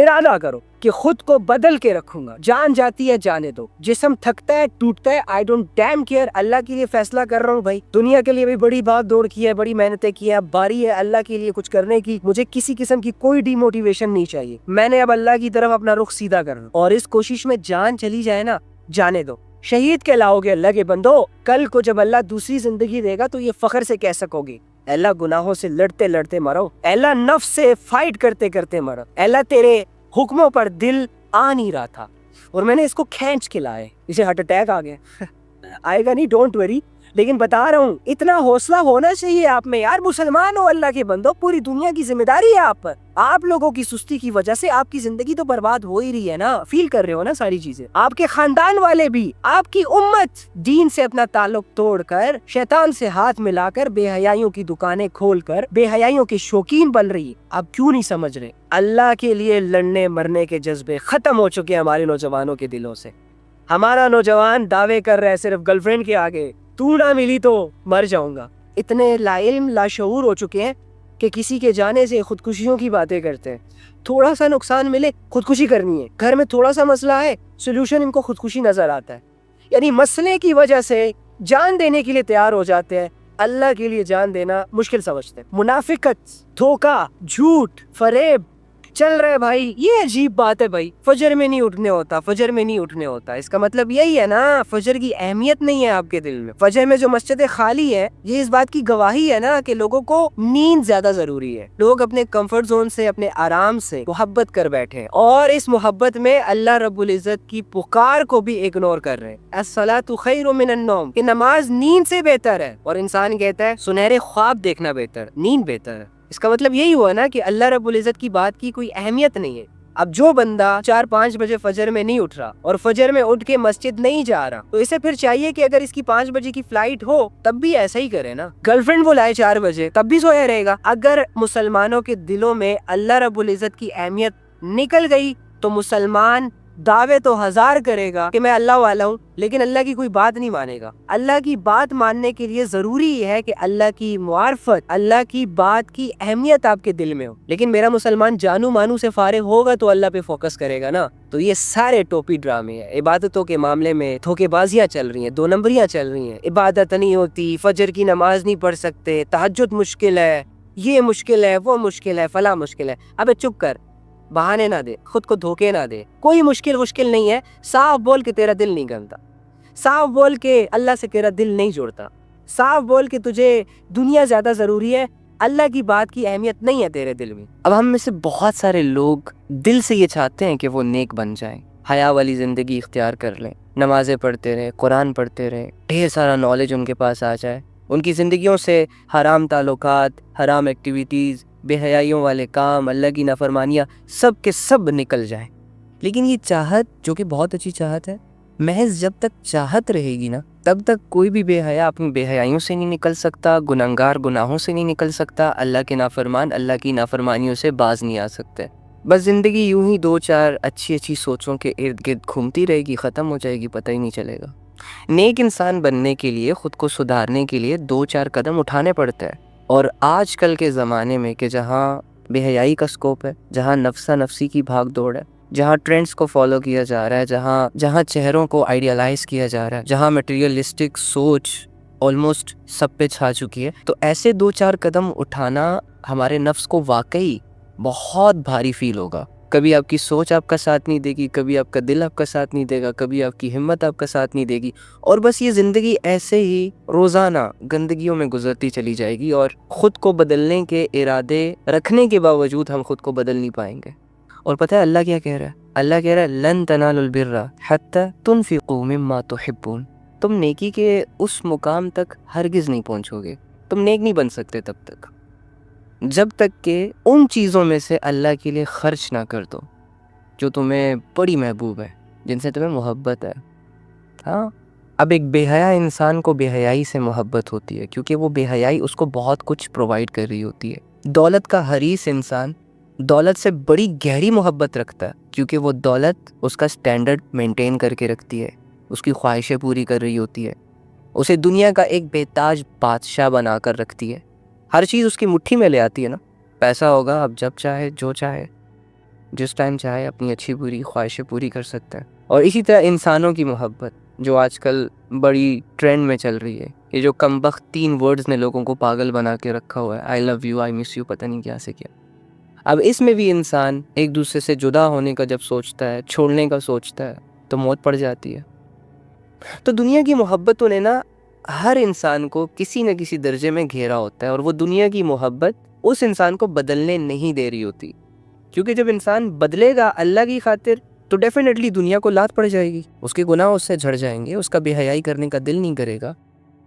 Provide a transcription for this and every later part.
ارادہ کرو کہ خود کو بدل کے رکھوں گا. جان جاتی ہے جانے دو, جسم تھکتا ہے ٹوٹتا ہے, آئی ڈونٹ ڈیم کیئر, اللہ کے لیے فیصلہ کر رہا ہوں بھائی. دنیا کے لیے بھی بڑی بات دوڑ کی ہے, بڑی محنتیں کی ہیں, اب باری ہے اللہ کے لیے کچھ کرنے کی. مجھے کسی قسم کی کوئی ڈی موٹیویشن نہیں چاہیے, میں نے اب اللہ کی طرف اپنا رخ سیدھا کرنا, اور اس کوشش میں جان چلی جائے نا, جانے دو. شہید کہلاؤ گے اللہ کے بندو. کل کو جب اللہ دوسری زندگی دے گا تو یہ فخر سے کہہ سکو گے اللہ گناہوں سے لڑتے لڑتے مرو, اللہ نفس سے فائٹ کرتے کرتے مرو, اللہ تیرے حکموں پر دل آ نہیں رہا تھا اور میں نے اس کو کھینچ کے لائے, اسے ہارٹ اٹیک آ گیا. آئے گا نہیں, ڈونٹ وری, لیکن بتا رہا ہوں اتنا حوصلہ ہونا چاہیے آپ میں یار. مسلمان ہو اللہ کے بندو, پوری دنیا کی ذمہ داری ہے آپ پر. آپ لوگوں کی سستی کی وجہ سے آپ کی زندگی تو برباد ہو ہی رہی ہے نا, فیل کر رہے ہو نا ساری چیزیں. آپ کے خاندان والے بھی, آپ کی امت دین سے اپنا تعلق توڑ کر, شیطان سے ہاتھ ملا کر, بے حیائیوں کی دکانیں کھول کر بے حیائیوں کے شوقین بن رہی. آپ کیوں نہیں سمجھ رہے؟ اللہ کے لیے لڑنے مرنے کے جذبے ختم ہو چکے ہیں ہمارے نوجوانوں کے دلوں سے. ہمارا نوجوان دعوے کر رہا ہے صرف گرل فرینڈ کے آگے, تو نہ ملی تو مر جاؤں گا. اتنے لا علم لا شعور ہو چکے ہیں کہ کسی کے جانے سے خودکشیوں کی باتیں کرتے ہیں. تھوڑا سا نقصان ملے خودکشی کرنی ہے, گھر میں تھوڑا سا مسئلہ ہے سولوشن ان کو خودکشی نظر آتا ہے. یعنی مسئلے کی وجہ سے جان دینے کے لیے تیار ہو جاتے ہیں, اللہ کے لیے جان دینا مشکل سمجھتے ہیں. منافقت, دھوکہ, جھوٹ, فریب چل رہا ہے بھائی. یہ عجیب بات ہے بھائی, فجر میں نہیں اٹھنے ہوتا, فجر میں نہیں اٹھنے ہوتا. اس کا مطلب یہی ہے نا, فجر کی اہمیت نہیں ہے آپ کے دل میں. فجر میں جو مسجدیں خالی ہے یہ اس بات کی گواہی ہے نا کہ لوگوں کو نیند زیادہ ضروری ہے. لوگ اپنے کمفرٹ زون سے, اپنے آرام سے محبت کر بیٹھے, اور اس محبت میں اللہ رب العزت کی پکار کو بھی اگنور کر رہے ہیں. الصلاۃ خیر من النوم, کہ نماز نیند سے بہتر ہے, اور انسان کہتا ہے سنہرے خواب دیکھنا بہتر, نیند بہتر ہے. اس کا مطلب یہی ہوا نا کہ اللہ رب العزت کی بات کی کوئی اہمیت نہیں ہے. اب جو بندہ 4-5 بجے فجر میں نہیں اٹھ رہا اور فجر میں اٹھ کے مسجد نہیں جا رہا, تو اسے پھر چاہیے کہ اگر اس کی 5 بجے کی فلائٹ ہو تب بھی ایسا ہی کرے نا. گرل فرینڈ وہ لائے 4 بجے تب بھی سویا رہے گا. اگر مسلمانوں کے دلوں میں اللہ رب العزت کی اہمیت نکل گئی تو مسلمان دعوے تو 1000 کرے گا کہ میں اللہ والا ہوں, لیکن اللہ کی کوئی بات نہیں مانے گا. اللہ کی بات ماننے کے لیے ضروری ہے کہ اللہ کی معرفت, اللہ کی بات کی اہمیت آپ کے دل میں ہو. لیکن میرا مسلمان جانو مانو سے فارغ ہوگا تو اللہ پہ فوکس کرے گا نا. تو یہ سارے ٹوپی ڈرامے ہیں. عبادتوں کے معاملے میں دھوکے بازیاں چل رہی ہیں, 2 نمبریاں چل رہی ہیں. عبادت نہیں ہوتی, فجر کی نماز نہیں پڑھ سکتے, تہجد مشکل ہے, یہ مشکل ہے, وہ مشکل ہے, فلاں مشکل ہے. ابے چپ کر, بہانے نہ دے, خود کو دھوکے نہ دے. کوئی مشکل نہیں ہے. صاف بول کے تیرا دل نہیں گلتا, صاف بول کے اللہ سے تیرا دل نہیں جڑتا, صاف بول کے تجھے دنیا زیادہ ضروری ہے, اللہ کی بات کی اہمیت نہیں ہے تیرے دل میں. اب ہم میں سے بہت سارے لوگ دل سے یہ چاہتے ہیں کہ وہ نیک بن جائیں, حیا والی زندگی اختیار کر لیں, نمازیں پڑھتے رہے, قرآن پڑھتے رہے, ڈھیر سارا نالج ان کے پاس آ جائے, ان کی زندگیوں سے حرام تعلقات, حرام ایکٹیویٹیز, بے حیائیوں والے کام, اللہ کی نافرمانیاں سب کے سب نکل جائیں. لیکن یہ چاہت, جو کہ بہت اچھی چاہت ہے, محض جب تک چاہت رہے گی نا تب تک کوئی بھی بے حیا اپنی بے حیائیوں سے نہیں نکل سکتا, گنہگار گناہوں سے نہیں نکل سکتا, اللہ کے نافرمان اللہ کی نافرمانیوں سے باز نہیں آ سکتے. بس زندگی یوں ہی 2-4 اچھی سوچوں کے ارد گرد گھومتی رہے گی, ختم ہو جائے گی, پتہ ہی نہیں چلے گا. نیک انسان بننے کے لیے, خود کو سدھارنے کے لیے 2-4 قدم اٹھانے پڑتے ہیں. اور آج کل کے زمانے میں کہ جہاں بے حیائی کا سکوپ ہے, جہاں نفسا نفسی کی بھاگ دوڑ ہے, جہاں ٹرینڈز کو فالو کیا جا رہا ہے, جہاں چہروں کو آئیڈیالائز کیا جا رہا ہے, جہاں میٹیریلسٹک سوچ آلموسٹ سب پہ چھا چکی ہے, تو ایسے 2-4 قدم اٹھانا ہمارے نفس کو واقعی بہت بھاری فیل ہوگا. کبھی آپ کی سوچ آپ کا ساتھ نہیں دے گی, کبھی آپ کا دل آپ کا ساتھ نہیں دے گا, کبھی آپ کی ہمت آپ کا ساتھ نہیں دے گی, اور بس یہ زندگی ایسے ہی روزانہ گندگیوں میں گزرتی چلی جائے گی, اور خود کو بدلنے کے ارادے رکھنے کے باوجود ہم خود کو بدل نہیں پائیں گے. اور پتہ ہے اللہ کیا کہہ رہا ہے؟ اللہ کہہ رہا ہے لن تنالوا البر حتی تنفقوا مما تحبون. تم نیکی کے اس مقام تک ہرگز نہیں پہنچو گے, تم نیک نہیں بن سکتے تب تک جب تک کہ ان چیزوں میں سے اللہ کے لیے خرچ نہ کر دو جو تمہیں بڑی محبوب ہے, جن سے تمہیں محبت ہے. ہاں, اب ایک بے حیا انسان کو بے حیائی سے محبت ہوتی ہے کیونکہ وہ بے حیائی اس کو بہت کچھ پرووائڈ کر رہی ہوتی ہے. دولت کا حریص انسان دولت سے بڑی گہری محبت رکھتا ہے کیونکہ وہ دولت اس کا سٹینڈرڈ مینٹین کر کے رکھتی ہے, اس کی خواہشیں پوری کر رہی ہوتی ہے, اسے دنیا کا ایک بے تاج بادشاہ بنا کر رکھتی ہے. ہر چیز اس کی مٹھی میں لے آتی ہے نا, پیسہ ہوگا اب جب چاہے جو چاہے. جس ٹائم چاہے اپنی اچھی بری خواہشیں پوری کر سکتا ہے. اور اسی طرح انسانوں کی محبت جو آج کل بڑی ٹرینڈ میں چل رہی ہے. یہ جو کم بخت 3 ورڈز نے لوگوں کو پاگل بنا کے رکھا ہوا ہے, آئی love you, I miss you, پتہ نہیں کیا سے کیا. اب اس میں بھی انسان ایک دوسرے سے جدا ہونے کا جب سوچتا ہے, چھوڑنے کا سوچتا ہے, تو موت پڑ جاتی ہے. تو دنیا کی محبتوں نے نا ہر انسان کو کسی نہ کسی درجے میں گھیرا ہوتا ہے, اور وہ دنیا کی محبت اس انسان کو بدلنے نہیں دے رہی ہوتی. کیونکہ جب انسان بدلے گا اللہ کی خاطر تو ڈیفینیٹلی دنیا کو لات پڑ جائے گی, اس کے گناہ اس سے جھڑ جائیں گے, اس کا بے حیائی کرنے کا دل نہیں کرے گا,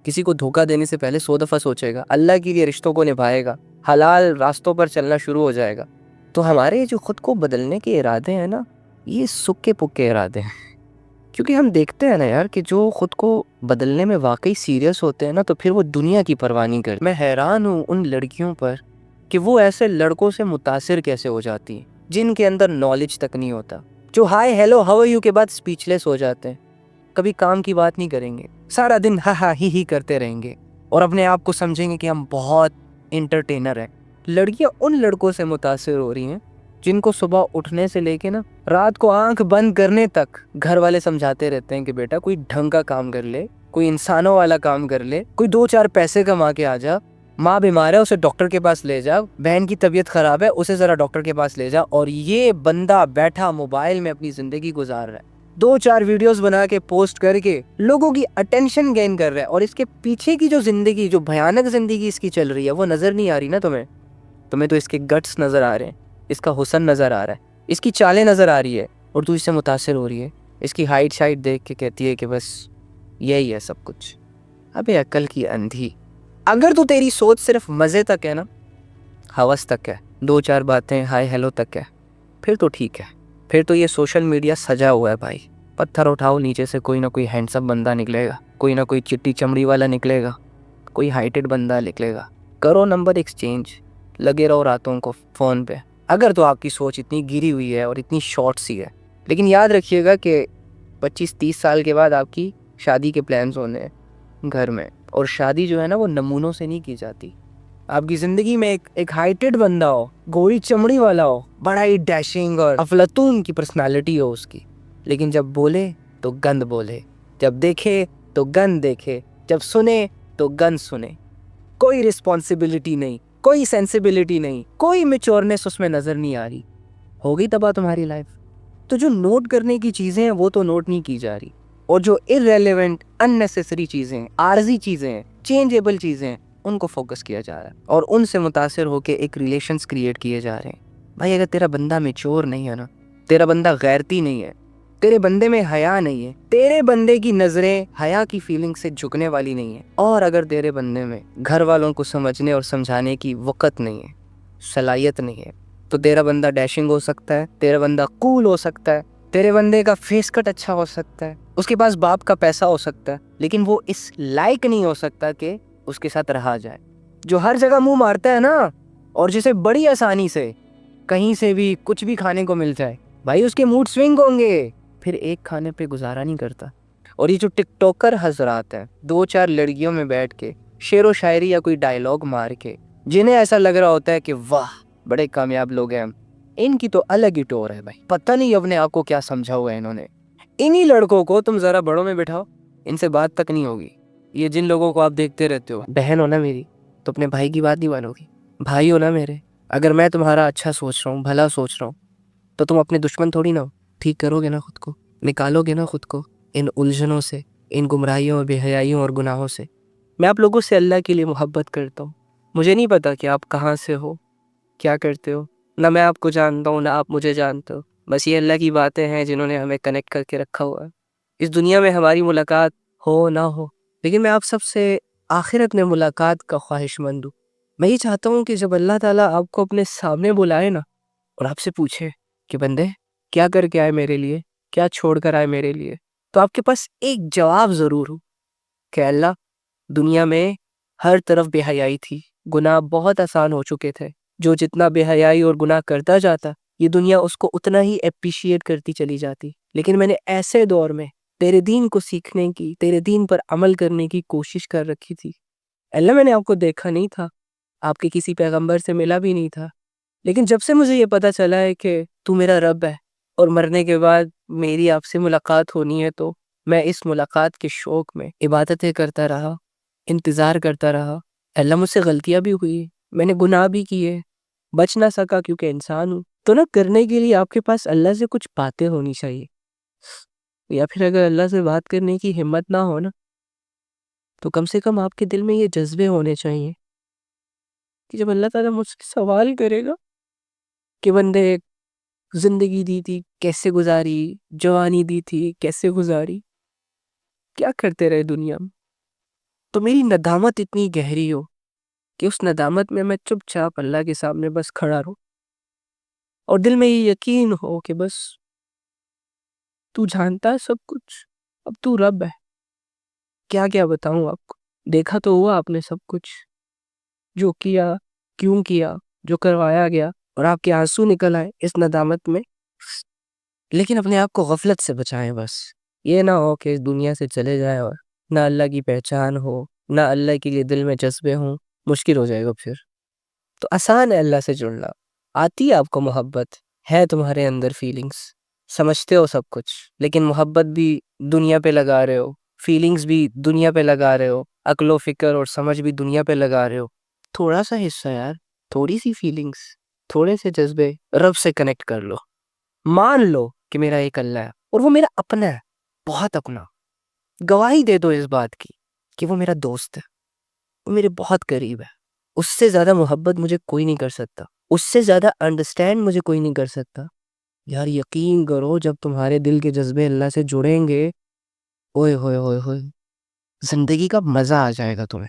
کسی کو دھوکہ دینے سے پہلے 100 دفعہ سوچے گا, اللہ کے لیے رشتوں کو نبھائے گا, حلال راستوں پر چلنا شروع ہو جائے گا. تو ہمارے جو خود کو بدلنے کے ارادے ہیں نا, یہ سکے پکے ارادے ہیں. کیونکہ ہم دیکھتے ہیں نا یار کہ جو خود کو بدلنے میں واقعی سیریس ہوتے ہیں نا, تو پھر وہ دنیا کی پرواہ نہیں کرتے. میں حیران ہوں ان لڑکیوں پر کہ وہ ایسے لڑکوں سے متاثر کیسے ہو جاتی ہیں جن کے اندر نالج تک نہیں ہوتا, جو hi hello how are you کے بعد اسپیچ ہو جاتے ہیں, کبھی کام کی بات نہیں کریں گے, سارا دن ہا ہا ہی کرتے رہیں گے, اور اپنے آپ کو سمجھیں گے کہ ہم بہت انٹرٹینر ہیں. لڑکیاں ان لڑکوں سے متاثر ہو رہی ہیں جن کو صبح اٹھنے سے لے کے نا رات کو آنکھ بند کرنے تک گھر والے سمجھاتے رہتے ہیں کہ بیٹا کوئی ڈھنگ کا کام کر لے, کوئی انسانوں والا کام کر لے, کوئی 2-4 پیسے کما کے آ جا, ماں بیمار ہے اسے ڈاکٹر کے پاس لے جا, بہن کی طبیعت خراب ہے اسے ذرا ڈاکٹر کے پاس لے جا. اور یہ بندہ بیٹھا موبائل میں اپنی زندگی گزار رہا ہے, 2-4 ویڈیوز بنا کے پوسٹ کر کے لوگوں کی اٹینشن گین کر رہا ہے, اور اس کے پیچھے کی جو زندگی, جو بھیانک زندگی اس کی چل رہی ہے, وہ نظر نہیں آ رہی نا تمہیں تو اس کے گٹس نظر آ رہے ہیں, اس کا حسن نظر آ رہا ہے, اس کی چالیں نظر آ رہی ہے, اور تو اس سے متاثر ہو رہی ہے. اس کی ہائٹ شائٹ دیکھ کے کہتی ہے کہ بس یہی ہے سب کچھ. ابے عقل کی اندھی, اگر تو تیری سوچ صرف مزے تک ہے نا, ہوس تک ہے, 2-4 باتیں ہائی ہیلو تک ہے, پھر تو ٹھیک ہے. پھر تو یہ سوشل میڈیا سجا ہوا ہے بھائی. پتھر اٹھاؤ, نیچے سے کوئی نہ کوئی ہینڈسم بندہ نکلے گا, کوئی نہ کوئی چٹی چمڑی والا نکلے گا, کوئی ہائٹڈ بندہ نکلے گا. کرو نمبر ایکسچینج, لگے رہو راتوں کو فون پہ, اگر تو آپ کی سوچ اتنی گری ہوئی ہے اور اتنی شارٹ سی ہے. لیکن یاد رکھیے گا کہ 25-30 سال کے بعد آپ کی شادی کے پلانز ہونے ہیں گھر میں, اور شادی جو ہے نا وہ نمونوں سے نہیں کی جاتی. آپ کی زندگی میں ایک ہائٹڈ بندہ ہو, گوری چمڑی والا ہو, بڑا ہی ڈیشنگ اور افلاطون کی پرسنالٹی ہو اس کی, لیکن جب بولے تو گند بولے, جب دیکھے تو گند دیکھے, جب سنے تو گند سنے. کوئی رسپانسبلٹی نہیں, کوئی سینسیبلٹی نہیں, کوئی میچورنس اس میں نظر نہیں آ رہی. ہوگی تباہ تمہاری لائف. تو جو نوٹ کرنے کی چیزیں ہیں وہ تو نوٹ نہیں کی جا رہی, اور جو irrelevant unnecessary چیزیں ہیں, عارضی چیزیں ہیں, چینجیبل چیزیں ہیں, ان کو فوکس کیا جا رہا ہے, اور ان سے متاثر ہو کے ایک ریلیشنز کریٹ کیے جا رہے ہیں. بھائی اگر تیرا بندہ میچور نہیں ہے نا, تیرا بندہ غیرتی نہیں ہے, تیرے بندے میں حیا نہیں ہے, تیرے بندے کی نظریں حیا کی فیلنگ سے جھکنے والی نہیں ہیں, اور اگر تیرے بندے میں گھر والوں کو سمجھنے اور سمجھانے کی وقت نہیں ہے, صلاحیت نہیں ہے, تو تیرا بندہ ڈیشنگ ہو سکتا ہے, تیرا بندہ کول ہو سکتا ہے, تیرے بندے کا فیس کٹ اچھا ہو سکتا ہے, اس کے پاس باپ کا پیسہ ہو سکتا ہے, لیکن وہ اس لائق نہیں ہو سکتا کہ اس کے ساتھ رہا جائے. جو ہر جگہ منہ مارتا ہے نا, اور جسے بڑی آسانی سے کہیں سے بھی کچھ بھی کھانے کو مل جائے, بھائی اس کے موڈ سوئنگ ہوں گے, پھر ایک کھانے پہ گزارا نہیں کرتا. اور یہ جو ٹک ٹاکر حضرات ہیں, 2-4 لڑکیوں میں بیٹھ کے شعر و شاعری یا کوئی ڈائیلاگ مار کے, جنہیں ایسا لگ رہا ہوتا ہے کہ واہ بڑے کامیاب لوگ ہیں, ان کی تو الگ ہی ٹور ہے بھائی. پتہ نہیں اپنے آپ کو کیا سمجھا ہوا ہے انہوں نے. انہی لڑکوں کو تم ذرا بڑوں میں بٹھاؤ, ان سے بات تک نہیں ہوگی. یہ جن لوگوں کو آپ دیکھتے رہتے ہو, بہن ہو نا میری تو اپنے بھائی کی بات نہیں مانو گی, بھائی ہو نا میرے, اگر میں تمہارا اچھا سوچ رہا ہوں, بھلا سوچ رہا ہوں, تو تم اپنے دشمن تھوڑی نہ ہو. ٹھیک کرو گے نا خود کو, نکالو گے نا خود کو ان الجھنوں سے, ان گمراہیوں اور بے حیائیوں اور گناہوں سے. میں آپ لوگوں سے اللہ کے لیے محبت کرتا ہوں. مجھے نہیں پتا کہ آپ کہاں سے ہو, کیا کرتے ہو, نہ میں آپ کو جانتا ہوں نہ آپ مجھے جانتے ہو. بس یہ اللہ کی باتیں ہیں جنہوں نے ہمیں کنیکٹ کر کے رکھا ہوا ہے. اس دنیا میں ہماری ملاقات ہو نہ ہو, لیکن میں آپ سب سے آخرت میں ملاقات کا خواہش مند ہوں. میں یہ چاہتا ہوں کہ جب اللہ تعالیٰ آپ کو اپنے سامنے بلائے نا, اور آپ سے پوچھے کہ بندے کیا کر کے آئے میرے لیے, کیا چھوڑ کر آئے میرے لیے, تو آپ کے پاس ایک جواب ضرور ہو کہ اللہ, دنیا میں ہر طرف بے حیائی تھی, گناہ بہت آسان ہو چکے تھے, جو جتنا بے حیائی اور گناہ کرتا جاتا یہ دنیا اس کو اتنا ہی اپریشیٹ کرتی چلی جاتی. لیکن میں نے ایسے دور میں تیرے دین کو سیکھنے کی, تیرے دین پر عمل کرنے کی کوشش کر رکھی تھی. اللہ میں نے آپ کو دیکھا نہیں تھا, آپ کے کسی پیغمبر سے ملا بھی نہیں تھا, لیکن جب سے مجھے یہ پتا چلا ہے کہ تو میرا رب ہے اور مرنے کے بعد میری آپ سے ملاقات ہونی ہے، تو میں اس ملاقات کے شوق میں عبادتیں کرتا رہا، انتظار کرتا رہا۔ اللہ مجھ سے غلطیاں بھی ہوئی، میں نے گناہ بھی کیے، بچ نہ سکا کیونکہ انسان ہوں۔ تو نا کرنے کے لیے آپ کے پاس اللہ سے کچھ باتیں ہونی چاہیے، یا پھر اگر اللہ سے بات کرنے کی ہمت نہ ہو نا، تو کم سے کم آپ کے دل میں یہ جذبے ہونے چاہیے کہ جب اللہ تعالیٰ مجھ سے سوال کرے گا کہ بندے زندگی دی تھی کیسے گزاری، جوانی دی تھی کیسے گزاری، کیا کرتے رہے دنیا میں، تو میری ندامت اتنی گہری ہو کہ اس ندامت میں میں چپ چاپ اللہ کے سامنے بس کھڑا رہوں، اور دل میں یہ یقین ہو کہ بس تو جانتا ہے سب کچھ، اب تو رب ہے۔ کیا کیا بتاؤں آپ کو، دیکھا تو ہوا آپ نے سب کچھ، جو کیا، کیوں کیا، جو کروایا گیا، اور آپ کے آنسو نکل آئے اس ندامت میں۔ لیکن اپنے آپ کو غفلت سے بچائیں، بس یہ نہ ہو کہ اس دنیا سے چلے جائیں اور نہ اللہ کی پہچان ہو، نہ اللہ کے لیے دل میں جذبے ہوں، مشکل ہو جائے گا پھر۔ تو آسان ہے اللہ سے جڑنا، آتی ہے آپ کو محبت، ہے تمہارے اندر فیلنگز، سمجھتے ہو سب کچھ، لیکن محبت بھی دنیا پہ لگا رہے ہو، فیلنگز بھی دنیا پہ لگا رہے ہو، عقل و فکر اور سمجھ بھی دنیا پہ لگا رہے ہو۔ تھوڑا سا حصہ یار، تھوڑی سی فیلنگز، تھوڑے سے جذبے رب سے کنیکٹ کر لو، مان لو کہ میرا ایک اللہ ہے اور وہ میرا اپنا ہے، بہت اپنا۔ گواہی دے دو اس بات کی کہ وہ میرا دوست ہے، وہ میرے بہت قریب ہے، اس سے زیادہ محبت مجھے کوئی نہیں کر سکتا، اس سے زیادہ انڈرسٹینڈ مجھے کوئی نہیں کر سکتا۔ یار یقین کرو جب تمہارے دل کے جذبے اللہ سے جڑیں گے، اوئے ہوئے ہوئے ہوئے، زندگی کا مزہ آ جائے گا تمہیں۔